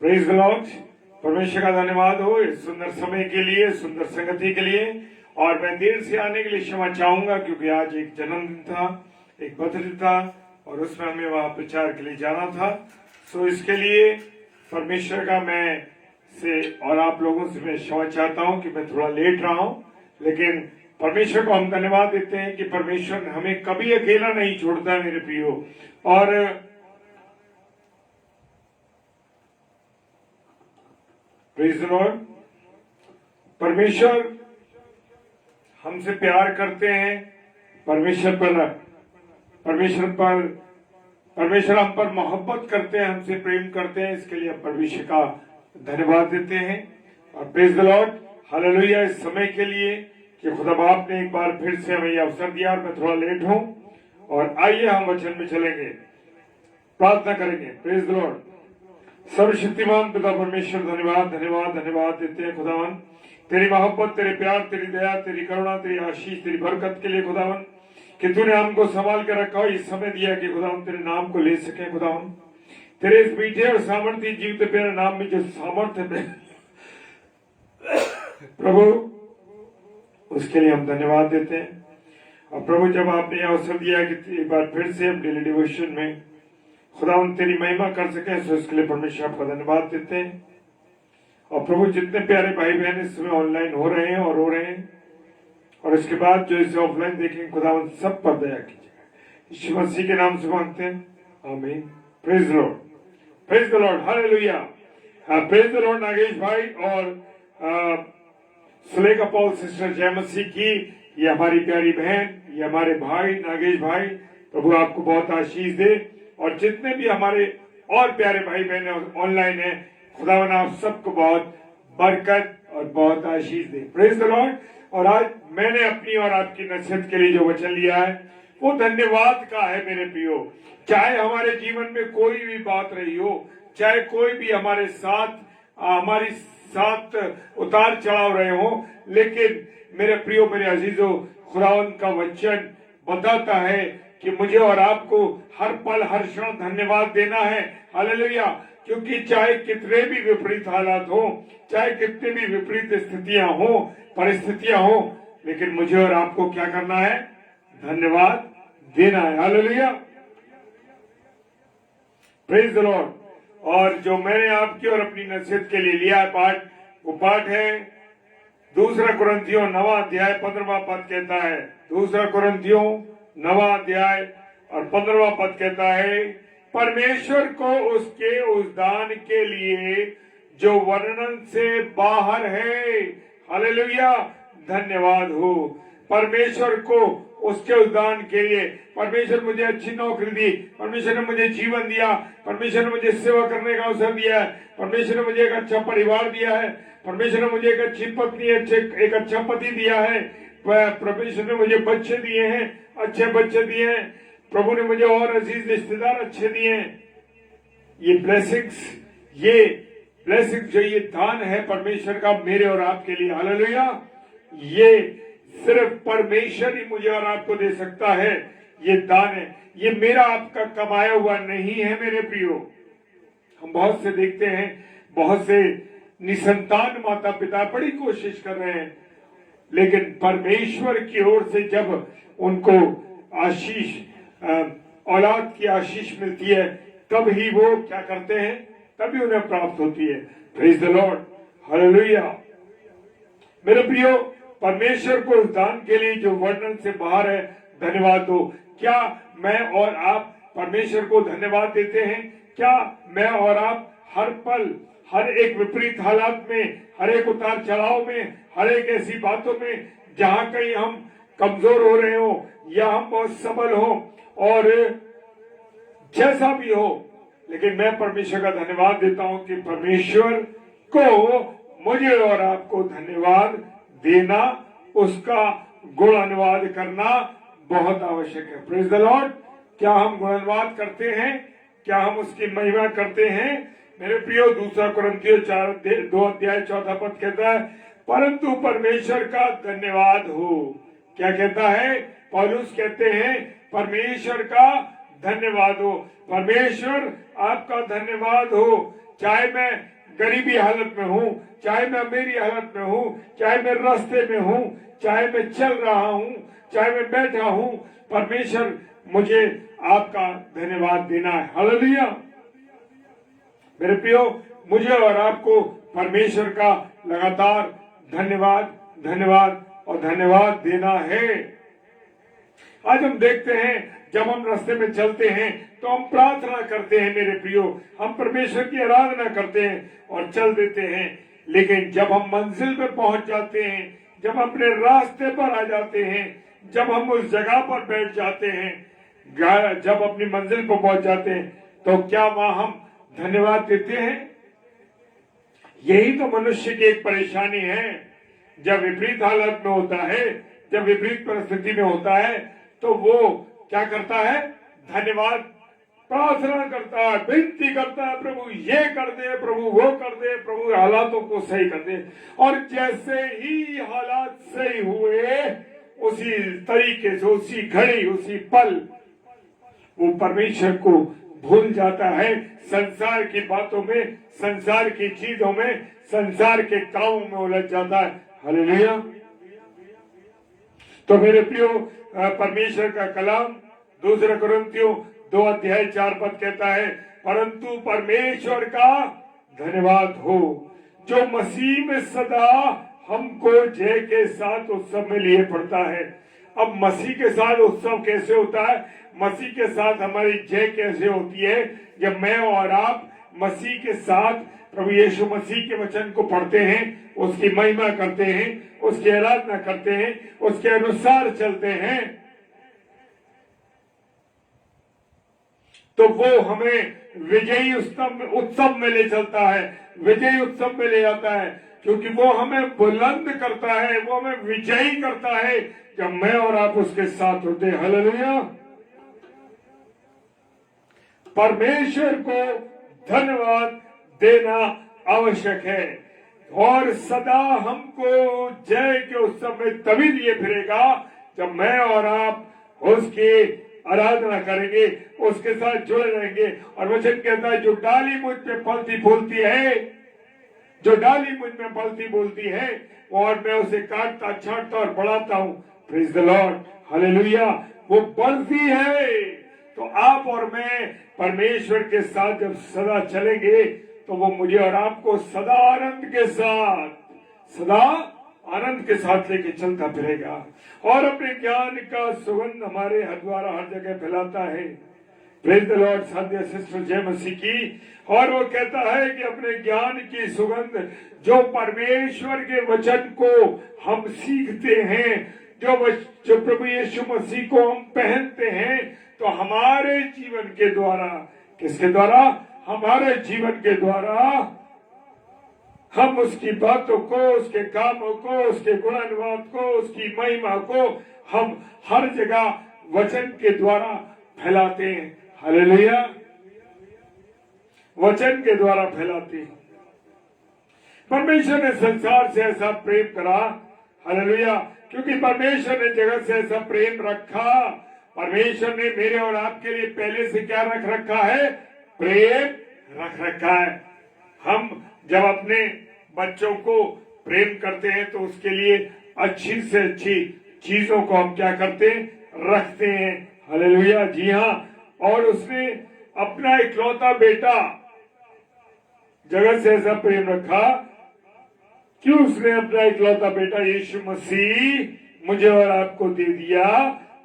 Praise the Lord. परमेश्वर का धन्यवाद हो इस सुंदर समय के लिए, सुंदर संगति के लिए। और मैं देर से आने के लिए क्षमा चाहूंगा क्योंकि आज एक जन्मदिन था, एक बर्थडे था और उसमें हमें वहां प्रचार के लिए जाना था। सो इसके लिए परमेश्वर का मैं से और आप लोगों से मैं क्षमा चाहता हूं कि मैं थोड़ा लेट रहा हूं, लेकिन परमेश्वर को हम धन्यवाद देते हैं कि परमेश्वर हमें कभी अकेला नहीं छोड़ता है मेरे प्रियो। और प्रेज द लॉर्ड, परमेश्वर हमसे प्यार करते हैं, परमेश्वर हम पर मोहब्बत करते हैं, हमसे प्रेम करते हैं। इसके लिए हम परमेश्वर का धन्यवाद देते हैं। और प्रेज द लॉर्ड, हालेलुया इस समय के लिए कि खुदा बाप ने एक बार फिर से हमें यह अवसर दिया और मैं थोड़ा लेट हूं। और आइए हम वचन में चलेंगे, प्रार्थना करेंगे। Praise the Lord. सर्वशक्तिमान पिता परमेश्वर धन्यवाद धन्यवाद धन्यवाद देते हैं खुदावन, तेरी मोहब्बत, तेरे प्यार, तेरी दया, तेरी करुणा, तेरी आशीष, तेरी बरकत के लिए खुदावन कि तूने हमको संभाल कर रखा हो, इस समय दिया कि खुदावन तेरे नाम को ले सके। खुदावन तेरे इस मीठे और सामर्थ्य जीवित प्यारे नाम में जो सामर्थ्य है प्रभु, उसके लिए हम धन्यवाद देते हैं। और प्रभु जब आपने अवसर दिया कि एक बार फिर से हम डेली डिवोशन में खुदावन तेरी महिमा कर सके, सो इसके लिए परमेश्वर आपका धन्यवाद देते हैं। और प्रभु जितने प्यारे भाई बहन इस समय ऑनलाइन हो रहे हैं और रो रहे हैं और इसके बाद जो इसे ऑफलाइन देखेंगे, खुदावन सब पर दया कीजिएगा। यीशु मसीह के नाम से मांगते हैं, आमीन। Praise the Lord, praise the Lord, hallelujah. Praise the Lord Nagesh भाई और सुलेखा पॉल सिस्टर जय मसीह की, ये हमारी प्यारी बहन, ये हमारे भाई नागेश भाई, प्रभु आपको बहुत आशीष दे। और जितने भी हमारे और प्यारे भाई बहन ऑनलाइन है, खुदावन आप सबको बहुत बरकत और बहुत आशीष दे। Praise the Lord. और आज मैंने अपनी और आपकी नसीहत के लिए जो वचन लिया है वो धन्यवाद का है मेरे प्रियो। चाहे हमारे जीवन में कोई भी बात रही हो, चाहे कोई भी हमारे साथ उतार चढ़ाव रहे हो, लेकिन मेरे प्रियो, मेरे अजीजों, खुदावन का वचन बताता है कि मुझे और आपको हर पल हर क्षण धन्यवाद देना है। हालेलुया। क्योंकि चाहे कितने भी विपरीत हालात हो, चाहे कितनी भी विपरीत स्थितियां हो, परिस्थितियां हो, लेकिन मुझे और आपको क्या करना है? धन्यवाद देना है। Hallelujah, praise the Lord. और जो मैंने आपकी और अपनी नसीहत के लिए लिया है पाठ, वो पाठ है 2 कुरिन्थियों 9 अध्याय 15वां पद कहता है, 2 कुरिन्थियों 9 अध्याय और 15वां पद कहता है, परमेश्वर को उसके उस दान के लिए जो वर्णन से बाहर है, हालेलुया, धन्यवाद हो। परमेश्वर को उसके उस दान के लिए, परमेश्वर मुझे अच्छी नौकरी दी, परमेश्वर ने मुझे जीवन दिया, परमेश्वर ने मुझे सेवा करने का अवसर दिया है, परमेश्वर ने मुझे एक अच्छा परिवार दिया है, परमेश्वर ने मुझे एक अच्छी पत्नी, एक अच्छा पति दिया है, परमेश्वर ने मुझे बच्चे दिए हैं, अच्छे बच्चे दिए हैं, प्रभु ने मुझे और अजीज रिश्तेदार अच्छे दिए हैं। ये ब्लेसिंग्स जो ये दान है परमेश्वर का मेरे और आपके लिए, हालेलुया, ये सिर्फ परमेश्वर ही मुझे और आपको दे सकता है। ये दान है, ये मेरा आपका कमाया हुआ नहीं है मेरे प्रियो। हम बहुत से देखते हैं, बहुत से निसंतान माता पिता बड़ी कोशिश कर रहे हैं, लेकिन परमेश्वर की ओर से जब उनको आशीष, औलाद की आशीष मिलती है, तब ही वो क्या करते हैं, तभी उन्हें प्राप्त होती है। Praise the Lord, hallelujah. मेरे प्रियो, परमेश्वर को उस दान के लिए जो वर्णन से बाहर है, धन्यवाद दो। क्या मैं और आप परमेश्वर को धन्यवाद देते हैं? क्या मैं और आप हर पल, हर एक विपरीत हालात में, हर एक उतार चढ़ाव में, हर एक ऐसी बातों में जहां कहीं हम कमजोर हो रहे हो या हम बहुत सबल हो और जैसा भी हो, लेकिन मैं परमेश्वर का धन्यवाद देता हूं कि परमेश्वर को मुझे और आपको धन्यवाद देना, उसका गुण अनुवाद करना बहुत आवश्यक है। Praise the Lord. क्या हम गुण अनुवाद करते हैं? क्या हम उसकी महिमा करते हैं? मेरे प्रियो, 2 कुरिन्थियों 2 अध्याय 4 पद कहता है, परंतु परमेश्वर का धन्यवाद हो। क्या कहता है? पौलुस कहते हैं परमेश्वर का धन्यवाद हो। परमेश्वर आपका धन्यवाद हो चाहे मैं गरीबी हालत में हूँ, चाहे मैं मेरी हालत में हूँ, चाहे मैं रास्ते में हूँ, चाहे मैं चल रहा हूँ, चाहे मैं बैठा हूँ, परमेश्वर मुझे आपका धन्यवाद देना है। हालेलुया। मेरे प्रियो, मुझे और आपको परमेश्वर का लगातार धन्यवाद धन्यवाद और धन्यवाद देना है। आज हम देखते हैं, जब हम रास्ते में चलते हैं तो हम प्रार्थना करते हैं मेरे प्रियो, हम परमेश्वर की आराधना करते हैं और चल देते हैं। लेकिन जब हम मंजिल पे पहुंच जाते हैं, जब हम अपने रास्ते पर आ जाते हैं, जब हम उस जगह पर बैठ जाते हैं, जब अपनी मंजिल पर पहुंच जाते हैं, तो क्या वहां हम धन्यवाद देते हैं? यही तो मनुष्य की एक परेशानी है। जब विपरीत हालत में होता है, जब विपरीत परिस्थिति में होता है, तो वो क्या करता है? धन्यवाद प्रार्थना करता है, विनती करता है, प्रभु ये कर दे, प्रभु वो कर दे, प्रभु हालातों को सही कर दे। और जैसे ही हालात सही हुए, उसी तरीके से, उसी घड़ी, उसी पल वो परमेश्वर को भूल जाता है। संसार की बातों में, संसार की चीजों में, संसार के कामों में उलझ जाता है। हालेलुया। तो मेरे प्रियो, परमेश्वर का कलाम 2 कुरिन्थियों 2:4 कहता है, परंतु परमेश्वर का धन्यवाद हो जो मसीह में सदा हमको जय के साथ उत्सव में लिए पड़ता है। अब मसीह के साथ उत्सव कैसे होता है? मसीह के साथ हमारी जय कैसे होती है? जब मैं और आप मसीह के साथ प्रभु यीशु मसीह के वचन को पढ़ते हैं, उसकी महिमा करते हैं, उसकी आराधना करते हैं, उसके अनुसार चलते हैं, तो वो हमें विजयी उत्सव में ले चलता है, विजयी उत्सव में ले जाता है, क्योंकि वो हमें बुलंद करता है, वो हमें विजयी करता है जब मैं और आप उसके साथ होते हैं। हालेलुया। परमेश्वर को धन्यवाद देना आवश्यक है और सदा हमको जय के उत्सव में तभी लिए फिरेगा जब मैं और आप उसकी आराधना करेंगे, उसके साथ जुड़े रहेंगे। और वचन कहता है, जो डाली मुझ पे फलती फूलती है, जो डाली मुझ में फलती बोलती है, और मैं उसे काटता छांटता और बढ़ाता हूँ। Praise the Lord. हालेलुया। वो बढ़ती है। तो आप और मैं परमेश्वर के साथ जब सदा चलेंगे, तो वो मुझे और आपको सदा आनंद के साथ लेके चलता फिरेगा और अपने ज्ञान का सुगंध हमारे द्वारा हर जगह फैलाता है। Praise the Lord. साध्य सिस्टर जय मसीह की। और वो कहता है कि अपने ज्ञान की सुगंध, जो परमेश्वर के वचन को हम सीखते हैं, जो प्रभु यीशु मसीह को हम पहनते हैं, तो हमारे जीवन के द्वारा, किसके द्वारा? हमारे जीवन के द्वारा हम उसकी बातों को, उसके कामों को, उसके गुणानुवाद को, उसकी महिमा को हम हर जगह वचन के द्वारा फैलाते हैं। हालेलुया। वचन के द्वारा फैलाते हैं। परमेश्वर ने संसार से ऐसा प्रेम करा, हालेलुया, क्योंकि परमेश्वर ने जगत से ऐसा प्रेम रखा। परमेश्वर ने मेरे और आपके लिए पहले से क्या रख रखा है? प्रेम रख रखा है। हम जब अपने बच्चों को प्रेम करते हैं तो उसके लिए अच्छी से अच्छी चीजों को हम क्या करते हैं? रखते हैं। हालेलुया। जी हाँ। और उसने अपना इकलौता बेटा, जगत से ऐसा प्रेम रखा, क्यों उसने अपना इकलौता बेटा यीशु मसीह मुझे और आपको दे दिया,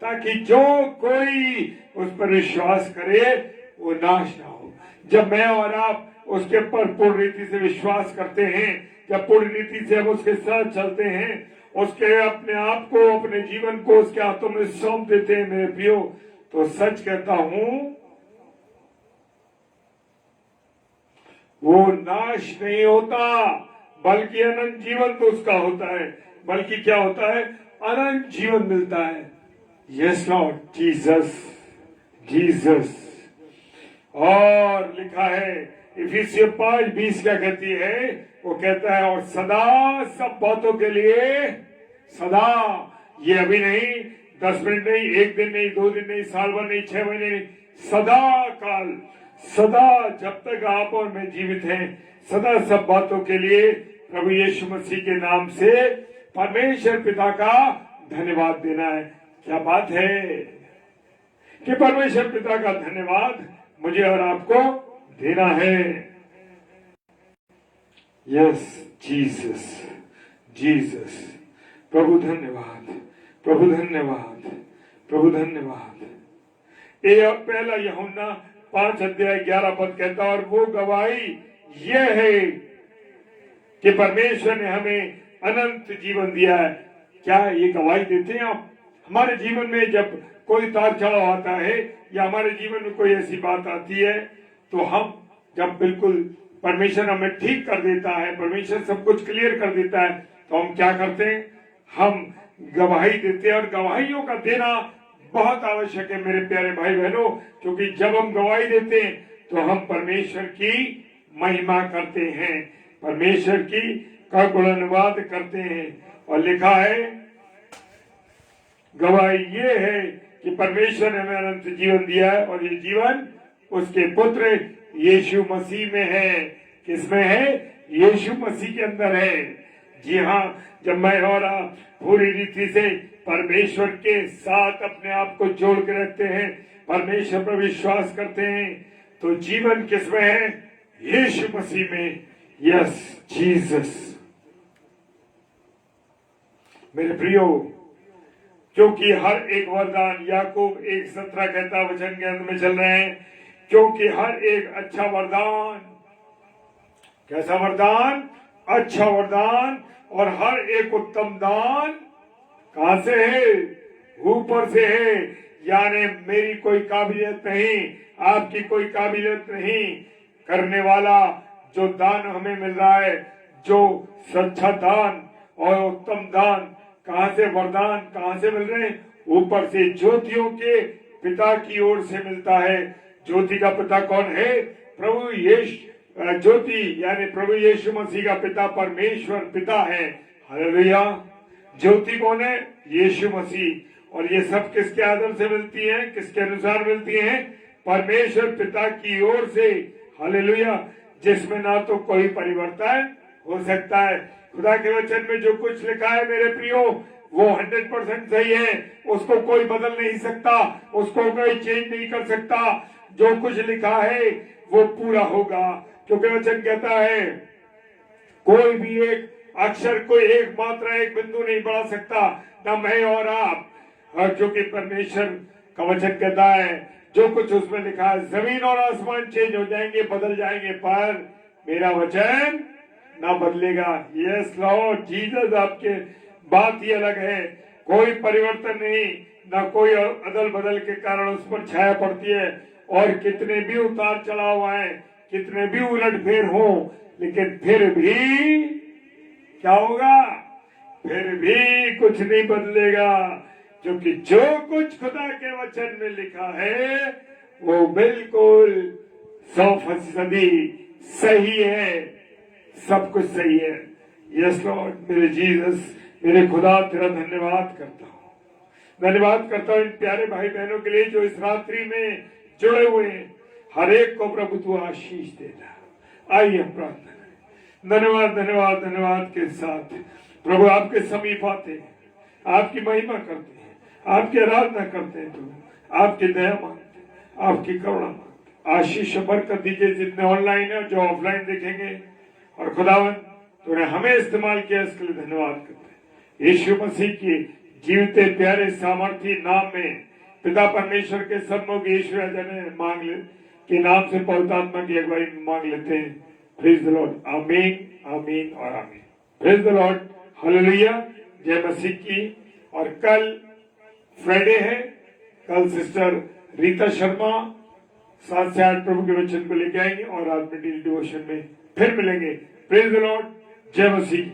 ताकि जो कोई उस पर विश्वास करे वो नाश ना हो। जब मैं और आप उसके पर पूर्ण रीति से विश्वास करते हैं, जब पूर्ण रीति से हम उसके साथ चलते हैं, उसके अपने आप को, अपने जीवन को उसके हाथों में सौंप देते हैं मेरे प्रियो, तो सच कहता हूं, वो नाश नहीं होता, बल्कि अनंत जीवन तो उसका होता है। बल्कि क्या होता है? अनंत जीवन मिलता है। Yes Lord Jesus, Jesus. और लिखा है इफिसियों 5:20 क्या कहती है? वो कहता है, और सदा सब बातों के लिए, सदा, ये अभी नहीं, 10 मिनट नहीं, 1 दिन नहीं, 2 दिन नहीं, साल भर नहीं, 6 महीने नहीं, सदा काल, सदा जब तक आप और मैं जीवित हैं, सदा सब बातों के लिए प्रभु यीशु मसीह के नाम से परमेश्वर पिता का धन्यवाद देना है। क्या बात है कि परमेश्वर पिता का धन्यवाद मुझे और आपको देना है। यस जीसस, जीसस, प्रभु धन्यवाद, प्रभु धन्यवाद, प्रभु धन्यवाद। ये पहला यूहन्ना 5:11 कहता, और वो गवाही ये है कि परमेश्वर ने हमें अनंत जीवन दिया है। क्या ये गवाही देते हैं आप? हमारे जीवन में जब कोई उतार चढ़ाव आता है या हमारे जीवन में कोई ऐसी बात आती है, तो हम जब बिल्कुल परमेश्वर हमें ठीक कर देता है, परमेश्वर सब कुछ क्लियर कर देता है, तो हम क्या करते हैं? हम गवाही देते हैं। और गवाहियों का देना बहुत आवश्यक है मेरे प्यारे भाई बहनों, क्योंकि जब हम गवाही देते हैं तो हम परमेश्वर की महिमा करते हैं, परमेश्वर की का गुणगान करते हैं। और लिखा है, गवाही ये है कि परमेश्वर ने हमें अनंत जीवन दिया है, और ये जीवन उसके पुत्र यीशु मसीह में है। किसमें है? यीशु मसीह के अंदर है। जी हाँ, जब मैं और आप पूरी रीति से परमेश्वर के साथ अपने आप को जोड़ के रखते हैं, परमेश्वर पर विश्वास करते हैं, तो जीवन किसमें है? यीशु मसीह में। Yes Jesus. मेरे प्रियो, क्योंकि हर एक वरदान, याकूब 1:17 कहता, वचन के अंत में चल रहे हैं, क्योंकि हर एक अच्छा वरदान, कैसा वरदान? अच्छा वरदान, और हर एक उत्तम दान कहां से है? ऊपर से है। यानी मेरी कोई काबिलियत नहीं, आपकी कोई काबिलियत नहीं, करने वाला जो दान हमें मिल रहा है, जो सच्चा दान और उत्तम दान, कहां से? वरदान कहां से मिल रहे हैं? ऊपर से, ज्योतियों के पिता की ओर से मिलता है। ज्योति का पिता कौन है? प्रभु यीशु। ज्योति यानी प्रभु यीशु मसीह का पिता परमेश्वर पिता है। हालेलुया। ज्योति कौन है? यीशु मसीह। और ये सब किसके आदर से मिलती है? किसके अनुसार मिलती है? परमेश्वर पिता की ओर से। हालेलुया। जिसमें ना तो कोई परिवर्तन हो सकता है। खुदा के वचन में जो कुछ लिखा है मेरे प्रियो, वो 100% सही है, उसको कोई बदल नहीं सकता, उसको कोई चेंज नहीं कर सकता। जो कुछ लिखा है वो पूरा होगा, क्योंकि वचन कहता है कोई भी एक अक्षर, कोई एक मात्रा, एक बिंदु नहीं बढ़ा सकता, ना मैं और आप। और क्योंकि परमेश्वर का वचन कहता है जो कुछ उसमें लिखा है, जमीन और आसमान चेंज हो जाएंगे, बदल जाएंगे, पर मेरा वचन ना बदलेगा। Yes Lord Jesus. आपके बात ही अलग है, कोई परिवर्तन नहीं, ना कोई अदल बदल के कारण उस पर छाया पड़ती है। और कितने भी उतार चढ़ाव आए, कितने भी उलटफेर हो, लेकिन फिर भी क्या होगा? फिर भी कुछ नहीं बदलेगा, क्योंकि जो कुछ खुदा के वचन में लिखा है वो बिल्कुल 100% सही है, सब कुछ सही है। Yes Lord. मेरे जीसस, मेरे खुदा, तेरा धन्यवाद करता हूँ, धन्यवाद करता हूँ इन प्यारे भाई बहनों के लिए जो इस रात्रि में जुड़े हुए हैं। हर एक को प्रभु तू आशीष देना। आइए हम प्रार्थना करें। धन्यवाद, धन्यवाद, धन्यवाद के साथ प्रभु आपके समीप आते हैं, आपकी महिमा करते हैं, आपकी आराधना करते हैं, प्रभु आपकी दया मांगते हैं, आपकी करुणा मांगते हैं। आशीष बरकत दीजिए जितने ऑनलाइन है, जो ऑफलाइन देखेंगे। और खुदावन तूने हमें इस्तेमाल किया, इसके लिए धन्यवाद करते हैं। यीशु मसीह की जीवते प्यारे सामर्थी नाम में पिता परमेश्वर के सन्मुख यीशु राजा ने मांग ले के नाम से पवित्र आत्मा की अगुवाई मांग लेते हैं। Praise the Lord. आमीन, आमीन और आमीन। Praise the Lord. हालेलुया। जय मसीह की। और कल फ्राइडे है, कल सिस्टर रीता शर्मा 7 से 8 प्रभु के वचन को लेके आएंगे और रात में डेली डिवोशन में फिर मिलेंगे। Praise the Lord. जय मसीह।